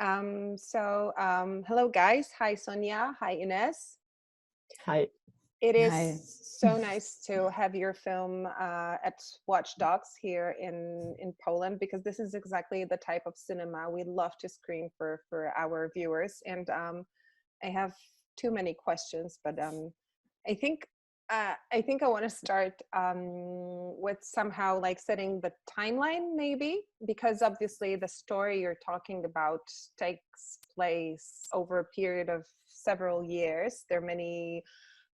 Hello guys. Hi Sonia. Hi Ines. Hi. It is Hi. so nice to have your film at Watch Dogs here in Poland, because this is exactly the type of cinema we love to screen for our viewers. And I have too many questions, but I think I want to start with somehow like setting the timeline, maybe, because obviously the story you're talking about takes place over a period of several years. There are many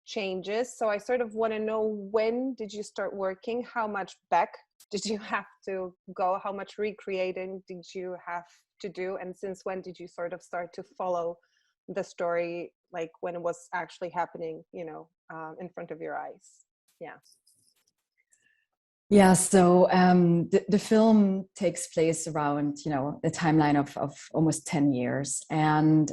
changes. So I sort of want to know, when did you start working? How much back did you have to go? How much recreating did you have to do? And since when did you sort of start to follow the story, like when it was actually happening, in front of your eyes? Yeah. Yeah, so the film takes place around, the timeline of almost 10 years. And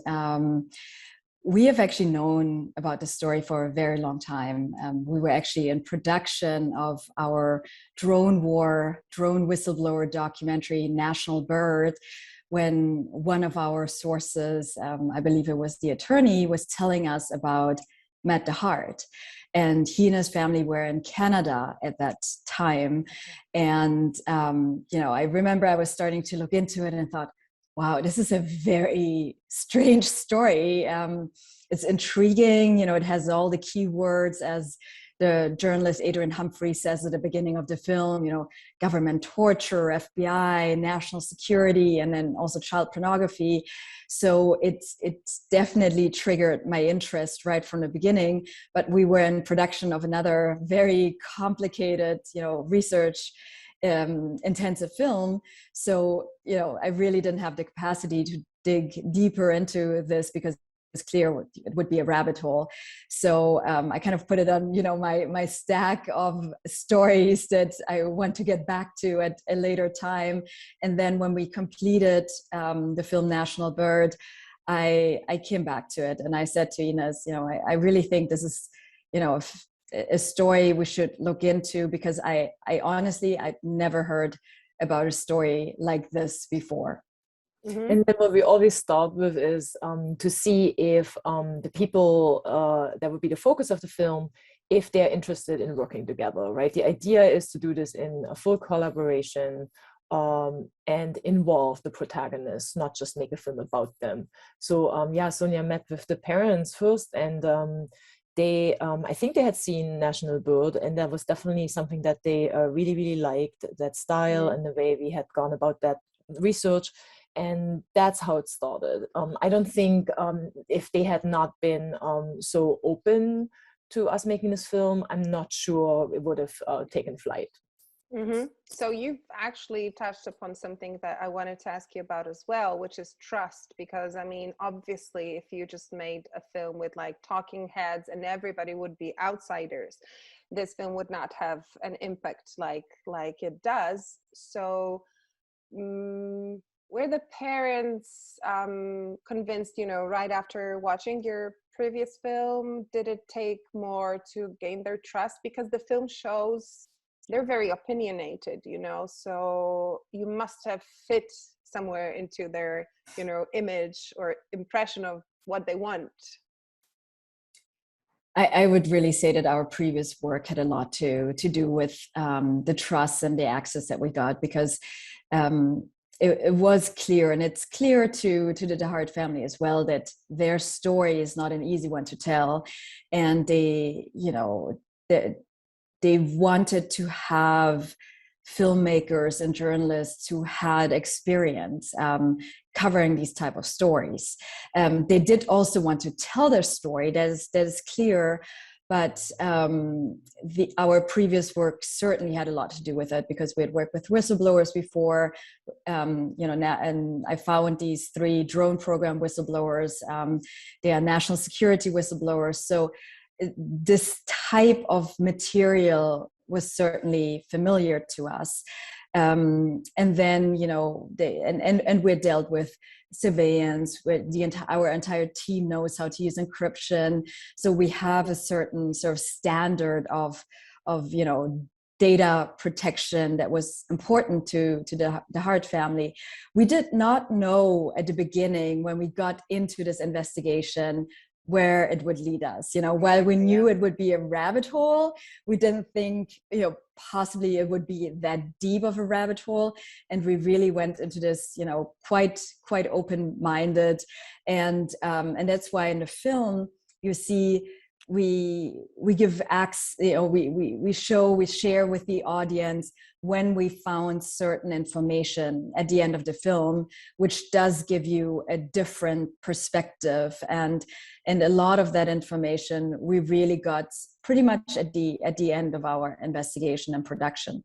we have actually known about the story for a very long time. We were actually in production of our drone whistleblower documentary, National Bird, when one of our sources, I believe it was the attorney, was telling us about Matta DeHart. And he and his family were in Canada at that time. And, I remember I was starting to look into it and thought, wow, this is a very strange story. It's intriguing. It has all the key words, as the journalist Adrian Humphrey says at the beginning of the film, government torture, FBI, national security, and then also child pornography. So it's definitely triggered my interest right from the beginning. But we were in production of another very complicated, research intensive film. So, I really didn't have the capacity to dig deeper into this, because it's clear it would be a rabbit hole. So I kind of put it on, my stack of stories that I want to get back to at a later time. And then when we completed the film National Bird, I came back to it and I said to Ines, I really think this is, a story we should look into, because I honestly, I'd never heard about a story like this before. Mm-hmm. And then what we always start with is to see if the people that would be the focus of the film, if they're interested in working together, right? The idea is to do this in a full collaboration and involve the protagonists, not just make a film about them. So Sonia met with the parents first, and they, I think they had seen National Bird, and that was definitely something that they really, really liked, that style and the way we had gone about that research. And that's how it started. I don't think if they had not been so open to us making this film, I'm not sure it would have taken flight. Mm-hmm. So you've actually touched upon something that I wanted to ask you about as well, which is trust. Because obviously, if you just made a film with like talking heads and everybody would be outsiders, this film would not have an impact like it does. So were the parents convinced, right after watching your previous film? Did it take more to gain their trust? Because the film shows they're very opinionated, so you must have fit somewhere into their, image or impression of what they want. I would really say that our previous work had a lot to do with the trust and the access that we got, because it was clear, and it's clear to the DeHart family as well, that their story is not an easy one to tell. And they wanted to have filmmakers and journalists who had experience covering these type of stories. They did also want to tell their story, that is clear, but our previous work certainly had a lot to do with it, because we had worked with whistleblowers before, and I found these 3 drone program whistleblowers. They are national security whistleblowers. So this type of material was certainly familiar to us. And then, we're dealt with surveillance, where our entire team knows how to use encryption. So we have a certain sort of standard of data protection that was important to the DeHart family. We did not know at the beginning when we got into this investigation where it would lead us. While we knew it would be a rabbit hole, we didn't think, possibly it would be that deep of a rabbit hole. And we really went into this, quite open-minded. And that's why in the film, you see, we give acts, we share with the audience when we found certain information at the end of the film, which does give you a different perspective. And a lot of that information we really got pretty much at the end of our investigation and production.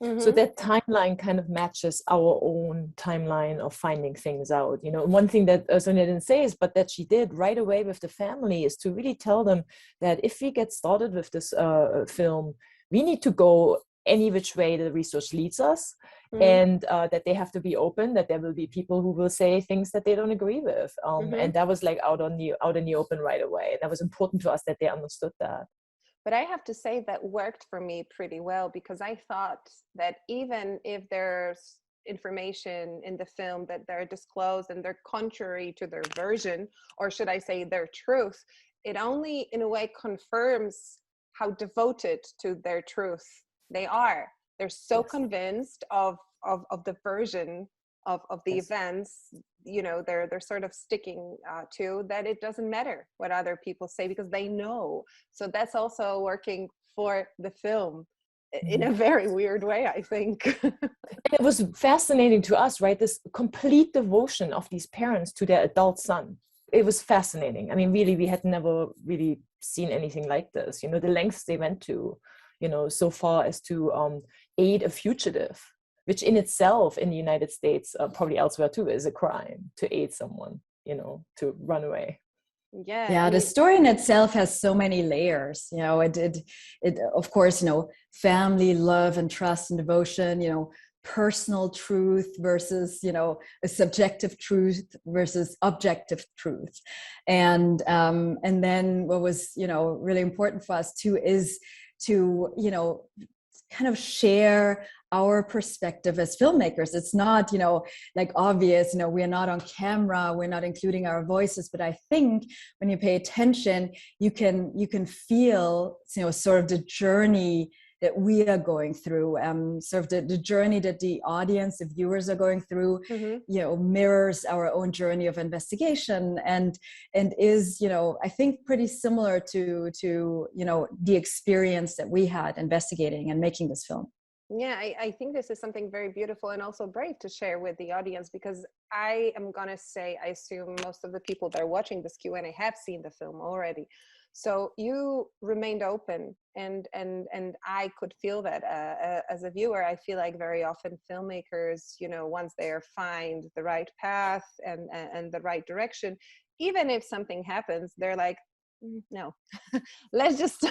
Mm-hmm. So that timeline kind of matches our own timeline of finding things out. One thing that Sonia didn't say is, but that she did right away with the family, is to really tell them that if we get started with this film, we need to go any which way the research leads us, and that they have to be open, that there will be people who will say things that they don't agree with. And that was like out in the open right away. That was important to us that they understood that. But I have to say that worked for me pretty well, because I thought that even if there's information in the film that they're disclosed and they're contrary to their version, or should I say their truth, it only in a way confirms how devoted to their truth they are. They're so convinced of the version of the events, they're sort of sticking to that. It doesn't matter what other people say because they know. So that's also working for the film in a very weird way, I think. It was fascinating to us, right? This complete devotion of these parents to their adult son. It was fascinating. I mean, really, we had never really seen anything like this. The lengths they went to, so far as to aid a fugitive, which in itself in the United States, probably elsewhere too, is a crime to aid someone, to run away. Yeah, the story in itself has so many layers. It of course, family, love and trust and devotion, personal truth versus, a subjective truth versus objective truth. And then what was, really important for us too is to, kind of share our perspective as filmmakers. It's not, like obvious, we're not on camera, we're not including our voices, but I think when you pay attention, you can feel, sort of the journey that we are going through, sort of the journey that the audience, the viewers are going through, mirrors our own journey of investigation, and is, I think pretty similar to the experience that we had investigating and making this film. Yeah, I think this is something very beautiful and also brave to share with the audience, because I am going to say, I assume most of the people that are watching this Q&A have seen the film already. So you remained open, and I could feel that as a viewer. I feel like very often filmmakers, once they find the right path and the right direction, even if something happens, they're like, no, let's just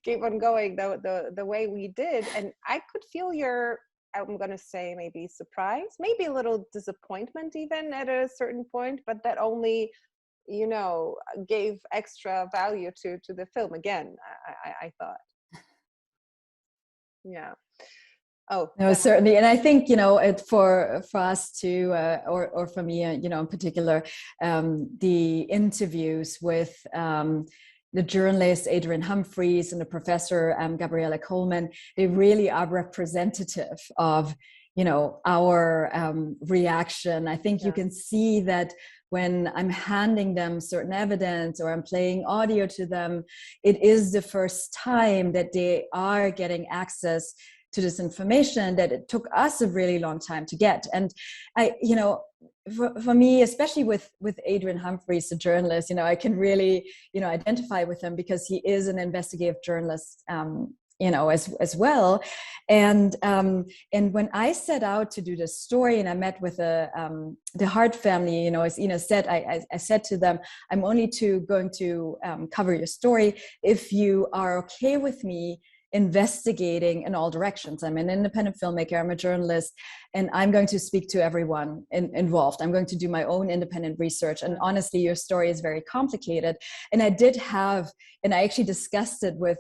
keep on going the way we did. And I could feel your, I'm going to say maybe surprise, maybe a little disappointment even at a certain point, but that only gave extra value to the film again, I thought. Yeah. Oh no, certainly. And I think it for us too, or for me, in particular, the interviews with the journalist Adrian Humphreys and the professor Gabriella Coleman, they really are representative of our reaction. I think you can see that when I'm handing them certain evidence or I'm playing audio to them, it is the first time that they are getting access to this information that it took us a really long time to get. And I, for me, especially with Adrian Humphreys, the journalist, I can really, identify with him because he is an investigative journalist, as well. And when I set out to do this story and I met with the DeHart family, as Ines said, I said to them, I'm only going to cover your story if you are okay with me investigating in all directions. I'm an independent filmmaker, I'm a journalist, and I'm going to speak to everyone involved. I'm going to do my own independent research. And honestly, your story is very complicated. And I actually discussed it with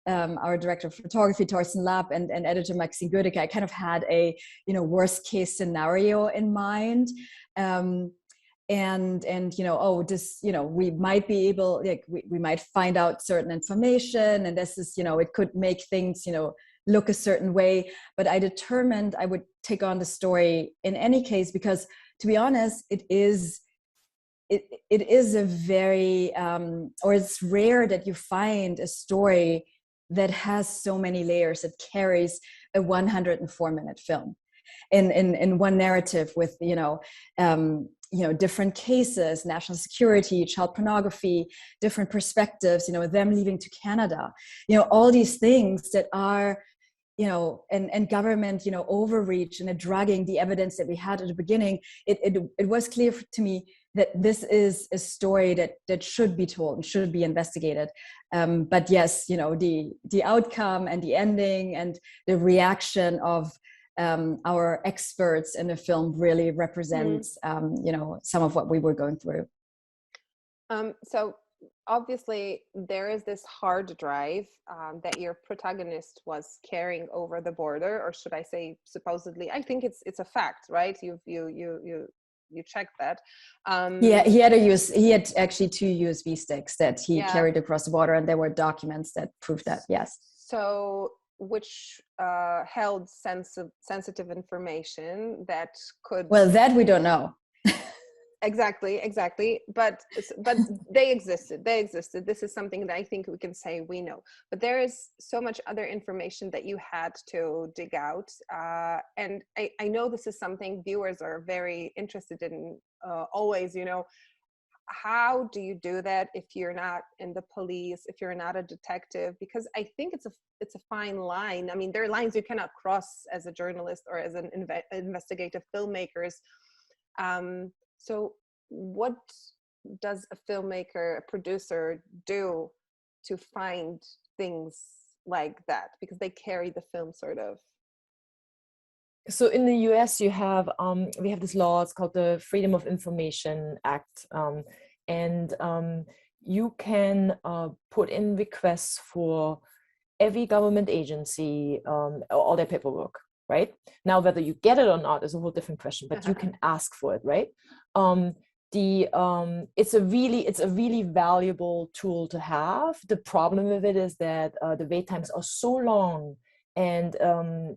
our director of photography, Torsten Lapp, and editor Maxine Gödecke, I kind of had a, worst case scenario in mind. And we might be able, like, we might find out certain information, and this is, it could make things, look a certain way. But I determined I would take on the story in any case, because, to be honest, it is a very, or it's rare that you find a story that has so many layers. It carries a 104-minute film in one narrative with, different cases, national security, child pornography, different perspectives, them leaving to Canada, all these things that are, and government, overreach and drugging the evidence that we had at the beginning. It was clear to me that this is a story that should be told and should be investigated. But yes, the outcome and the ending and the reaction of our experts in the film really represents, some of what we were going through. So obviously there is this hard drive that your protagonist was carrying over the border, or should I say supposedly? I think it's a fact, right? You checked that. Yeah, he had actually 2 USB sticks that he carried across the border, and there were documents that proved that. Yes. So which held sensitive information that could. Well, that we don't know. Exactly. But they existed. This is something that I think we can say we know. But there is so much other information that you had to dig out. And I know this is something viewers are very interested in always, how do you do that if you're not in the police, if you're not a detective? Because I think it's a fine line. I mean, there are lines you cannot cross as a journalist or as an investigative filmmakers. So what does a filmmaker, a producer do to find things like that? Because they carry the film sort of. So in the US, we have this law. It's called the Freedom of Information Act, and you can put in requests for every government agency, all their paperwork. Right now, whether you get it or not is a whole different question, but you can ask for it. Right. It's a really valuable tool to have. The problem with it is that the wait times are so long. And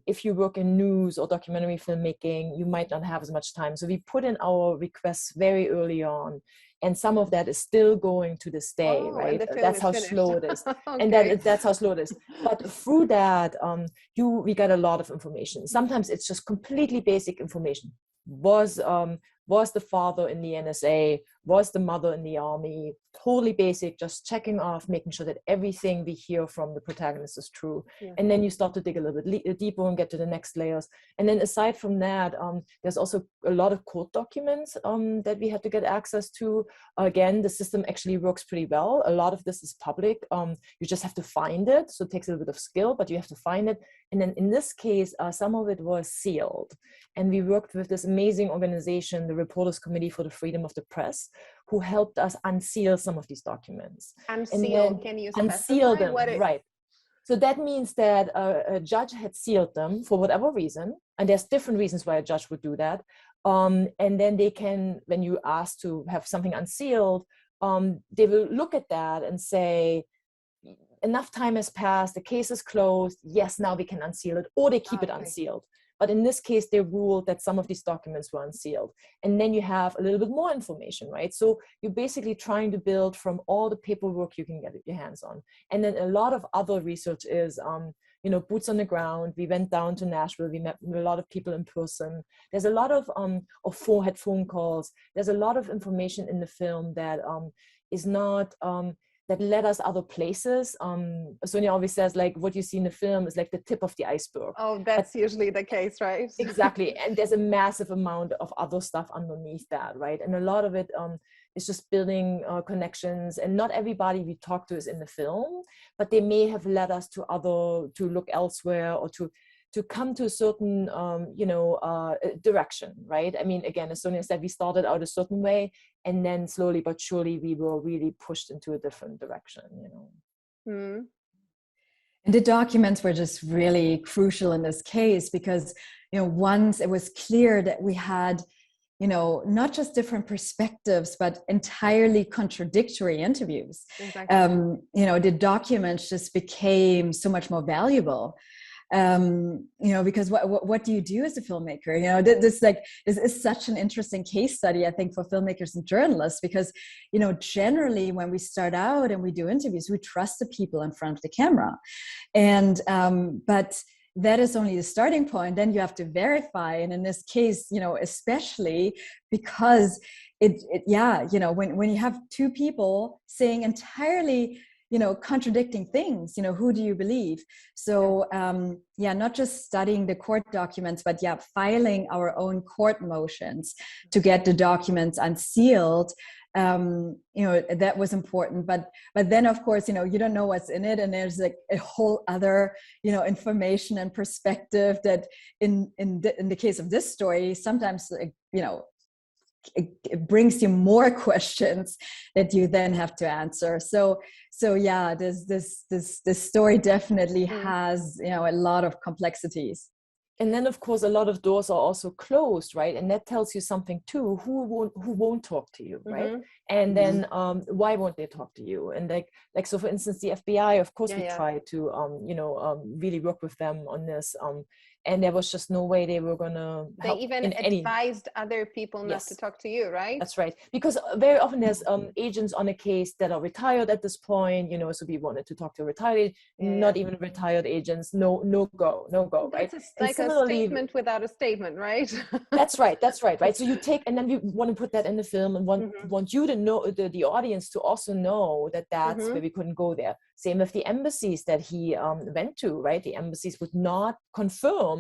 if you work in news or documentary filmmaking, you might not have as much time. So we put in our requests very early on. And some of that is still going to this day, right? That's how slow it is. Okay. And that's how slow it is. But through that, we got a lot of information. Sometimes it's just completely basic information. Was the father in the NSA? Was the mother in the army? Totally basic, just checking off, making sure that everything we hear from the protagonist is true. Yeah. And then you start to dig a little bit deeper and get to the next layers. And then aside from that, there's also a lot of court documents that we had to get access to. Again, the system actually works pretty well. A lot of this is public. You just have to find it. So it takes a little bit of skill, but you have to find it. And then in this case, some of it was sealed. And we worked with this amazing organization, the Reporters Committee for the Freedom of the Press, who helped us unseal some of these documents. Unseal, can you unseal them, right. So that means that a judge had sealed them for whatever reason, and there's different reasons why a judge would do that. And then they can, when you ask to have something unsealed, they will look at that and say, enough time has passed, the case is closed, yes, now we can unseal it, or they keep it unsealed. But in this case, they ruled that some of these documents were unsealed. And then you have a little bit more information, right? So you're basically trying to build from all the paperwork you can get your hands on. And then a lot of other research is, boots on the ground. We went down to Nashville. We met a lot of people in person. There's a lot of, had phone calls. There's a lot of information in the film that is not, that led us other places. Sonia always says, like, what you see in the film is like the tip of the iceberg. Oh, that's usually the case, right? Exactly. And there's a massive amount of other stuff underneath that, right? And a lot of it is just building connections. And not everybody we talk to is in the film, but they may have led us to look elsewhere, or to come to a certain, direction, right? I mean, again, as Sonia said, we started out a certain way, and then slowly but surely we were really pushed into a different direction, And the documents were just really crucial in this case because, once it was clear that we had, not just different perspectives, but entirely contradictory interviews. Exactly. The documents just became so much more valuable. Because what do you do as a filmmaker? This is such an interesting case study, I think, for filmmakers and journalists, because, generally when we start out and we do interviews, we trust the people in front of the camera. And, but that is only the starting point. Then you have to verify. And in this case, especially because when you have two people saying entirely contradicting things, who do you believe? So not just studying the court documents, but filing our own court motions to get the documents unsealed. That was important, but then of course, you don't know what's in it, and there's like a whole other, information and perspective that in the case of this story, sometimes, it brings you more questions that you then have to answer. So this story definitely has, a lot of complexities. And then, of course, a lot of doors are also closed, right? And that tells you something too. Who won't talk to you, right? And then why won't they talk to you? And like so, for instance, the FBI, of course, we tried to really work with them on this. And there was just no way they were gonna help. They even advised other people not to talk to you, right? That's right. Because very often there's agents on a case that are retired at this point, so we wanted to talk to retired, not even retired agents. No go, right? It's like a statement without a statement, right? That's right. Right. So you take, and then we want to put that in the film and want you to know, the audience to also know that that's where we couldn't go there. Same with the embassies that he went to, right? The embassies would not confirm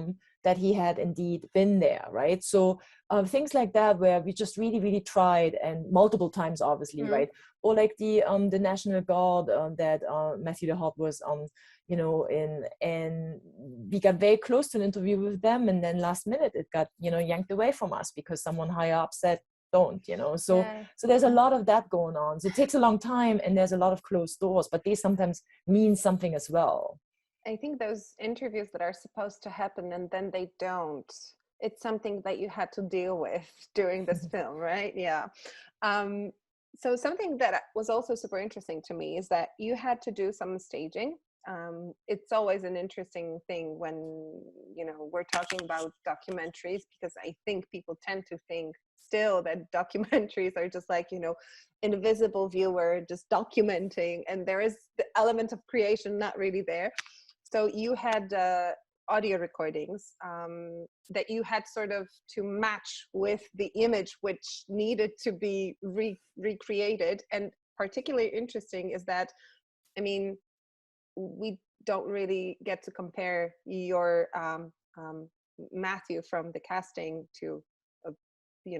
that he had indeed been there, right? So things like that, where we just really, really tried, and multiple times, obviously, right? Or like the National Guard that Matta DeHarta was in, and we got very close to an interview with them, and then last minute it got yanked away from us because someone higher up said don't, so there's a lot of that going on. So it takes a long time, and there's a lot of closed doors, but they sometimes mean something as well. I think those interviews that are supposed to happen and then they don't, it's something that you had to deal with during this film, right? Yeah. So something that was also super interesting to me is that you had to do some staging. It's always an interesting thing when, we're talking about documentaries, because I think people tend to think still that documentaries are just like, invisible viewer just documenting, and there is the element of creation not really there. So you had audio recordings that you had sort of to match with the image which needed to be recreated. And particularly interesting is that, we don't really get to compare your Matthew from the casting to a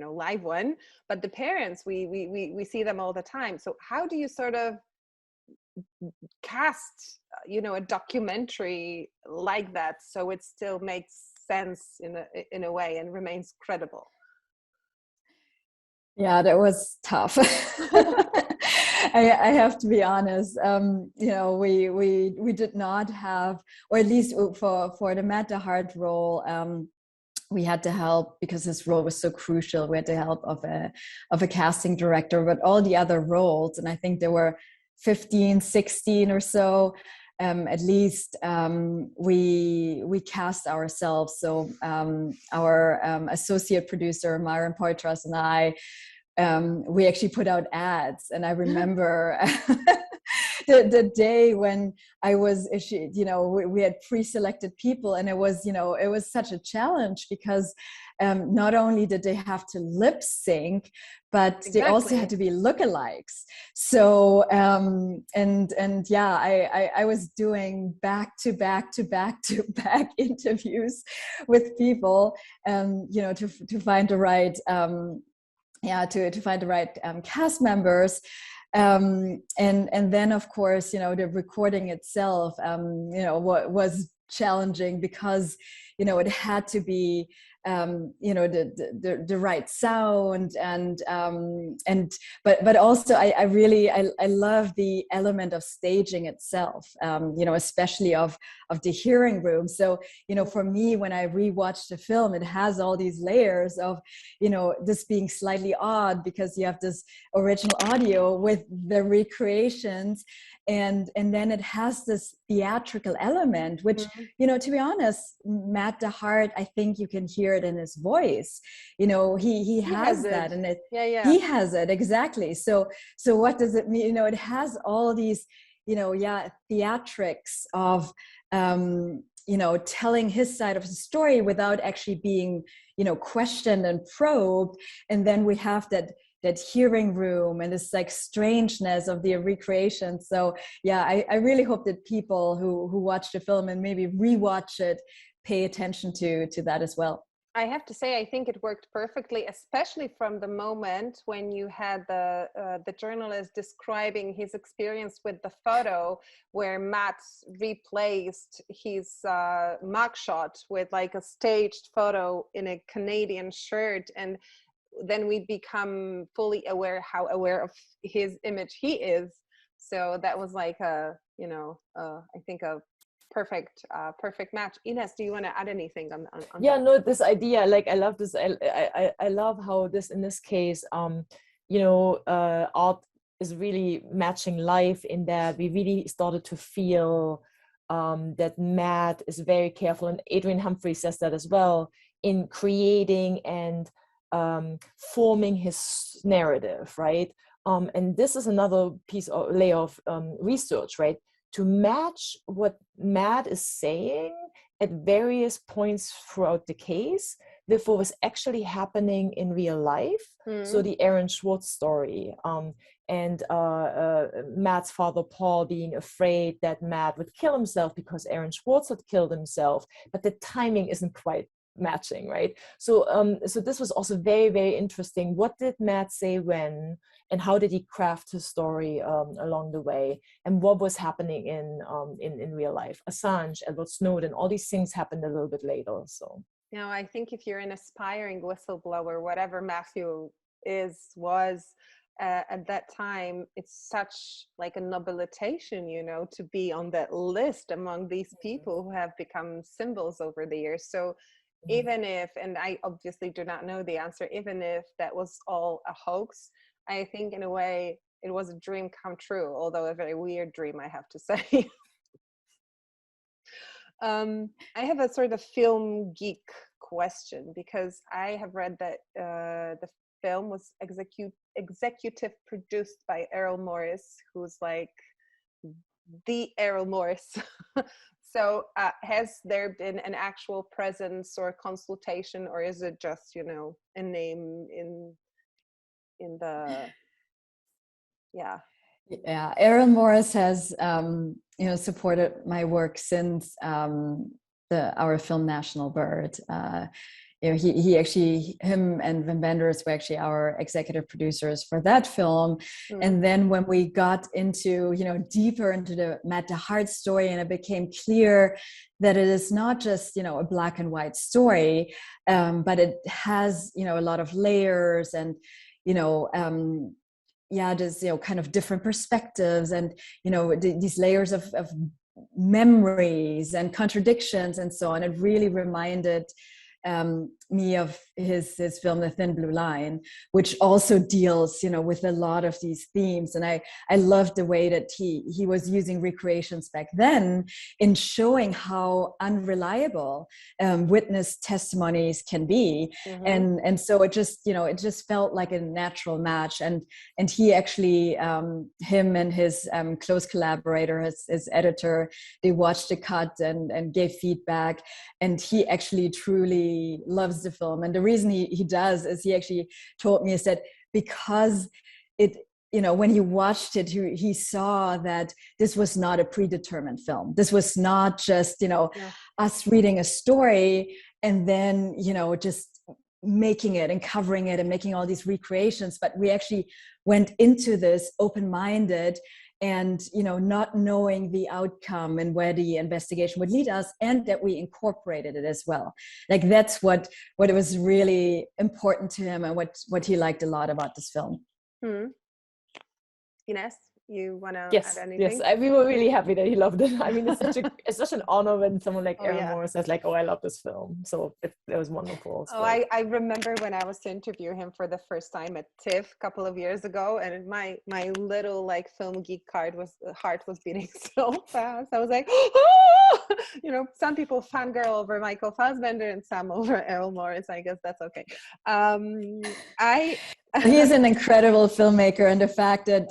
live one, but the parents, we see them all the time. So how do you sort of cast a documentary like that so it still makes sense in a way and remains credible? Yeah, that was tough. I have to be honest. We did not have, or at least for the Matta DeHarta role, we had to help, because this role was so crucial. We had the help of a casting director, but all the other roles, and I think there were 15, 16 or so, at least, we cast ourselves. So our associate producer, Myron Poitras, and I, we actually put out ads. And I remember the day when I was issued, we had pre-selected people, and it was such a challenge because not only did they have to lip sync, but they also had to be lookalikes. So I was doing back to back interviews with people, to find the right to find the right cast members. And then of course, the recording itself, was challenging because, it had to be the right sound, but also I really love the element of staging itself, especially of the hearing room. So for me, when I rewatch the film, it has all these layers of this being slightly odd because you have this original audio with the recreations, and then it has this theatrical element, which to be honest, Matt DeHart, I think you can hear it in his voice. He has that, and he has it exactly. So what does it mean? It has all these theatrics of telling his side of the story without actually being questioned and probed. And then we have that hearing room and this like strangeness of the recreation. So I really hope that people who watch the film and maybe rewatch it pay attention to that as well. I have to say, I think it worked perfectly, especially from the moment when you had the journalist describing his experience with the photo, where Matt replaced his mugshot with like a staged photo in a Canadian shirt, and then we become fully aware how aware of his image he is. So that was like I think a perfect match. Ines, do you want to add anything on that? No, this idea, like I love this. I love how this, in this case, art is really matching life, in that we really started to feel that Matt is very careful, and Adrian Humphrey says that as well, in creating and forming his narrative, right? And this is another piece or layer of research, right? To match what Matt is saying at various points throughout the case with what was actually happening in real life. So the Aaron Schwartz story, and Matt's father Paul being afraid that Matt would kill himself because Aaron Schwartz had killed himself, but the timing isn't quite matching, right? So this was also very, very interesting. What did Matt say when, and how did he craft his story along the way, and what was happening in real life? Assange, Edward Snowden, all these things happened a little bit later. So I think if you're an aspiring whistleblower, whatever Matthew was at that time, it's such like a nobilization, to be on that list among these people who have become symbols over the years. So even if, and I obviously do not know the answer, even if that was all a hoax, I think in a way it was a dream come true, although a very weird dream, I have to say. I have a sort of film geek question, because I have read that the film was executive produced by Errol Morris, who's like the Errol Morris. So has there been an actual presence or consultation, or is it just, a name in the, Errol Morris has, supported my work since our film National Bird. He actually, him and Wim Wenders were actually our executive producers for that film. And then when we got into, deeper into the Matt DeHart story, and it became clear that it is not just, a black and white story, but it has, a lot of layers and, there's, kind of different perspectives and, these layers of memories and contradictions and so on. It really reminded me of his film The Thin Blue Line, which also deals with a lot of these themes. And I loved the way that he was using recreations back then in showing how unreliable witness testimonies can be. And so it just felt like a natural match. And he actually, him and his close collaborator, his editor, they watched the cut and gave feedback, and he actually truly loves the film. And the reason he does is he actually told me, is that because it, when he watched it, he saw that this was not a predetermined film. This was not just, us reading a story and then, just making it and covering it and making all these recreations, but we actually went into this open-minded and not knowing the outcome and where the investigation would lead us, and that we incorporated it as well. Like that's what it was really important to him, and what he liked a lot about this film. Ines, you want to Yes, add anything? yes. We were really happy that he loved it. I mean, it's such an honor when someone like Aaron Moore says like, "Oh, I love this film." So it was wonderful. So. Oh, I remember when I was to interview him for the first time at TIFF a couple of years ago, and my little like film geek heart was beating so fast. I was like, oh! Some people fangirl over Michael Fassbender and some over Errol Morris. I guess that's okay. He is an incredible filmmaker, and the fact that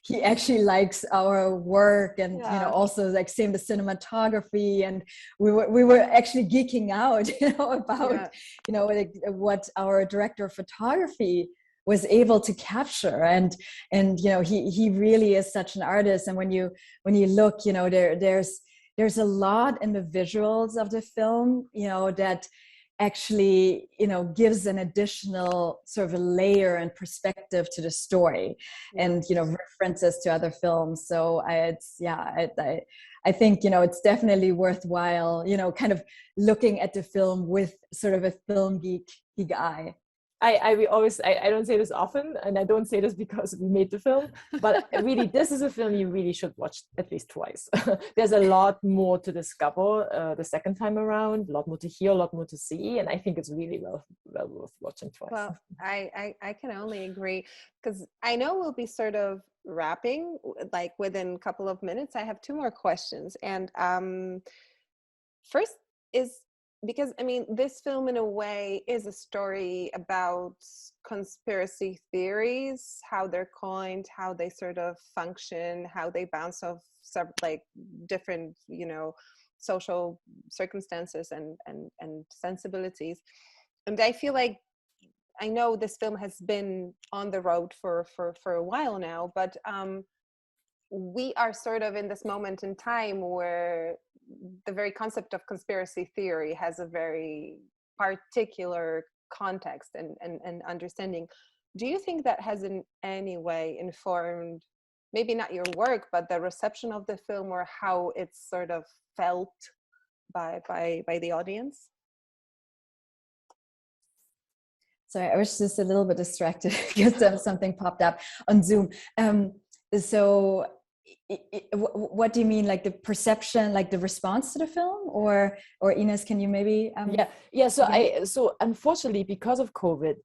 he actually likes our work, and also like same the cinematography, and we were actually geeking out about like what our director of photography was able to capture, and he really is such an artist. And when you look, there's a lot in the visuals of the film that actually gives an additional sort of a layer and perspective to the story, and references to other films. So I think it's definitely worthwhile kind of looking at the film with sort of a film geek eye. I don't say this often, and I don't say this because we made the film, but really, this is a film you really should watch at least twice. There's a lot more to discover the second time around, a lot more to hear, a lot more to see, and I think it's really well worth watching twice. Well, I can only agree, because I know we'll be sort of wrapping like within a couple of minutes. I have two more questions, and first is, because this film in a way is a story about conspiracy theories, how they're coined, how they sort of function, how they bounce off like different, social circumstances and sensibilities. And I feel like, I know this film has been on the road for a while now, but we are sort of in this moment in time where the very concept of conspiracy theory has a very particular context and understanding. Do you think that has in any way informed, maybe not your work, but the reception of the film, or how it's sort of felt by the audience? Sorry, I was just a little bit distracted because something popped up on Zoom. So what do you mean, like the perception, like the response to the film, or Ines, can you maybe so unfortunately, because of COVID,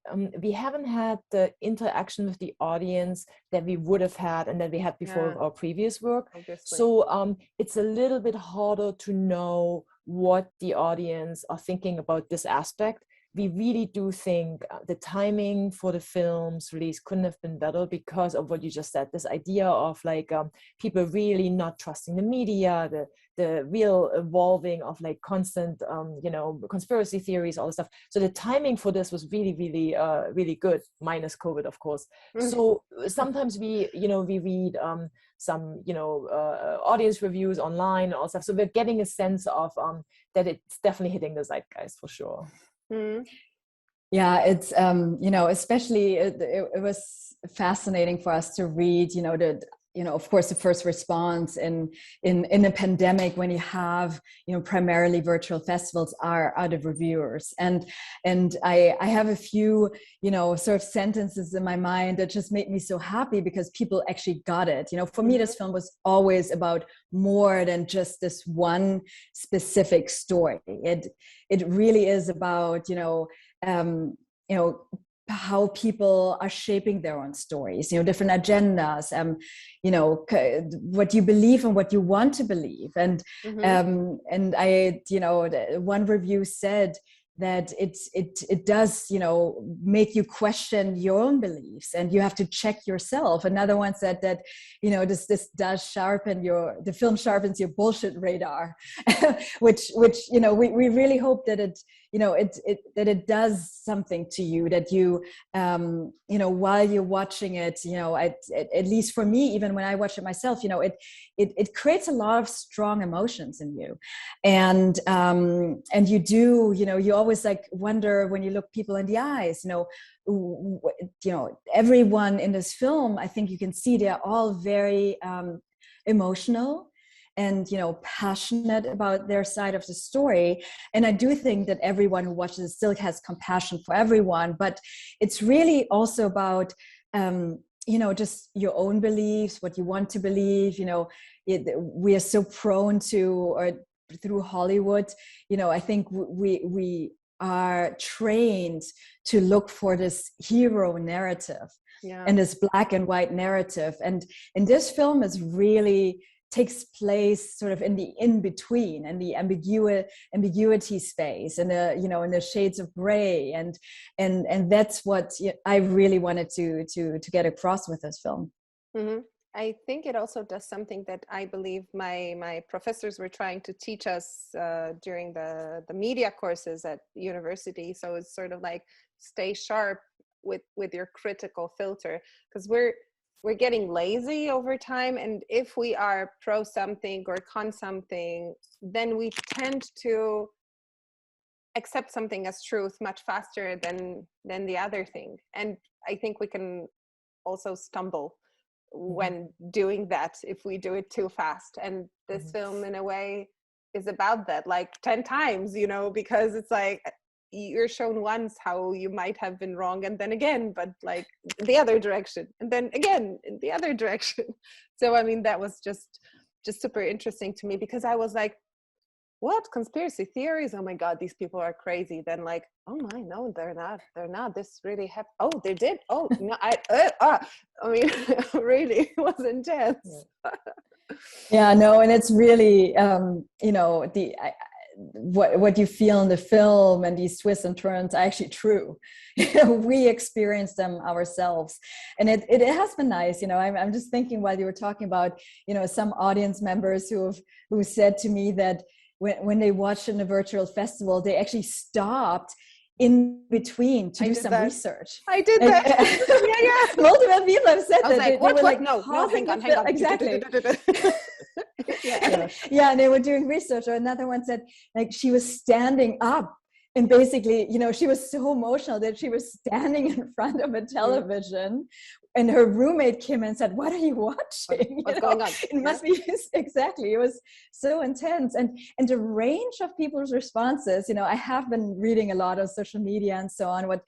we haven't had the interaction with the audience that we would have had and that we had before with our previous work. Obviously. So it's a little bit harder to know what the audience are thinking about this aspect. We really do think the timing for the film's release couldn't have been better because of what you just said, this idea of like people really not trusting the media, the real evolving of like constant, conspiracy theories, all this stuff. So the timing for this was really, really, really good, minus COVID, of course. Mm-hmm. So sometimes we read some, audience reviews online and all stuff. So we're getting a sense of that it's definitely hitting the zeitgeist for sure. Mm. Yeah, it's especially it was fascinating for us to read of course the first response in a pandemic, when you have primarily virtual festivals, are the reviewers, and I have a few sort of sentences in my mind that just made me so happy because people actually got it. For me, this film was always about more than just this one specific story. It really is about how people are shaping their own stories, different agendas, what you believe and what you want to believe. And and I, one review said that it does, make you question your own beliefs, and you have to check yourself. Another one said that, this does sharpen the film sharpens your bullshit radar, which we really hope that it, that it does something to you, that you, while you're watching it, at least for me, even when I watch it myself, it creates a lot of strong emotions in you. And you do, you always like wonder when you look people in the eyes, everyone in this film, I think you can see they're all very emotional and passionate about their side of the story. And I do think that everyone who watches it still has compassion for everyone, but it's really also about just your own beliefs, what you want to believe. We are so prone to, or through Hollywood, I think we are trained to look for this hero narrative, and this black and white narrative. And this film is really takes place sort of in the in-between, and the ambiguity space, and in the shades of gray, and that's what I really wanted to get across with this film. Mm-hmm. I think it also does something that I believe my professors were trying to teach us during the media courses at university. So it's sort of like stay sharp with your critical filter, because we're getting lazy over time, and if we are pro something or con something, then we tend to accept something as truth much faster than the other thing. And I think we can also stumble when doing that if we do it too fast. And this film in a way is about that, like 10 times, because it's like you're shown once how you might have been wrong, and then again, but like the other direction, and then again in the other direction. So I mean, that was just super interesting to me, because I was like, what, conspiracy theories? Oh my God, these people are crazy. Then like, oh my, no, they're not. This really happened. Oh, they did. Oh no, I mean, really, it was intense. Yeah, no, and it's really, what you feel in the film and these twists and turns are actually true. We experience them ourselves, and it has been nice. I'm just thinking while you were talking about some audience members who said to me that when they watched in a virtual festival, they actually stopped in between to do some research. I did that. Yeah. Multiple people have said I was that. Like, what? No, hang on. Exactly. Yeah, and they were doing research. Or another one said, like, she was standing up, and basically, she was so emotional that she was standing in front of a television, and her roommate came and said, "What are you watching? What's going on?" It must be exactly. It was so intense, and the range of people's responses. I have been reading a lot of social media and so on. What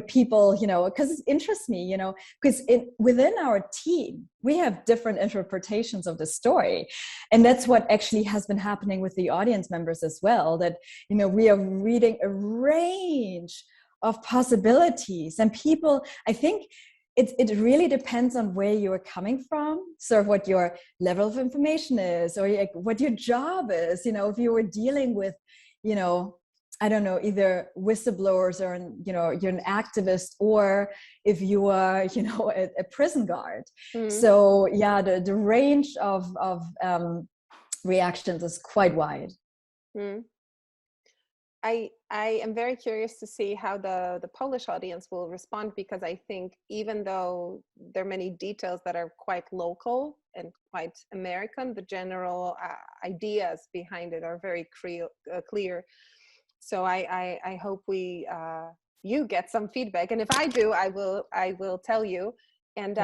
people, because it interests me. Because within our team, we have different interpretations of the story, and that's what actually has been happening with the audience members as well. That we are reading a range of possibilities, and people, I think. It really depends on where you are coming from, sort of what your level of information is, or like what your job is. If you were dealing with, I don't know, either whistleblowers or, you're an activist, or if you are, a prison guard. Mm-hmm. So yeah, the range of reactions is quite wide. Mm. I am very curious to see how the Polish audience will respond, because I think even though there are many details that are quite local and quite American, the general ideas behind it are very clear. So I hope you get some feedback, and if I do, I will tell you. And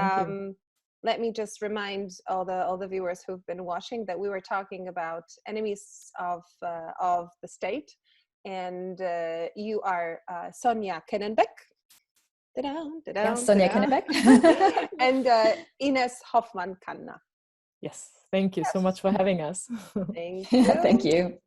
let me just remind all the viewers who've been watching that we were talking about enemies of the state. And you are Sonia Kennebeck. Sonia Kennebeck. And Ines Hofmann Kanna. Yes, thank you so much for having us. Thank you. Thank you.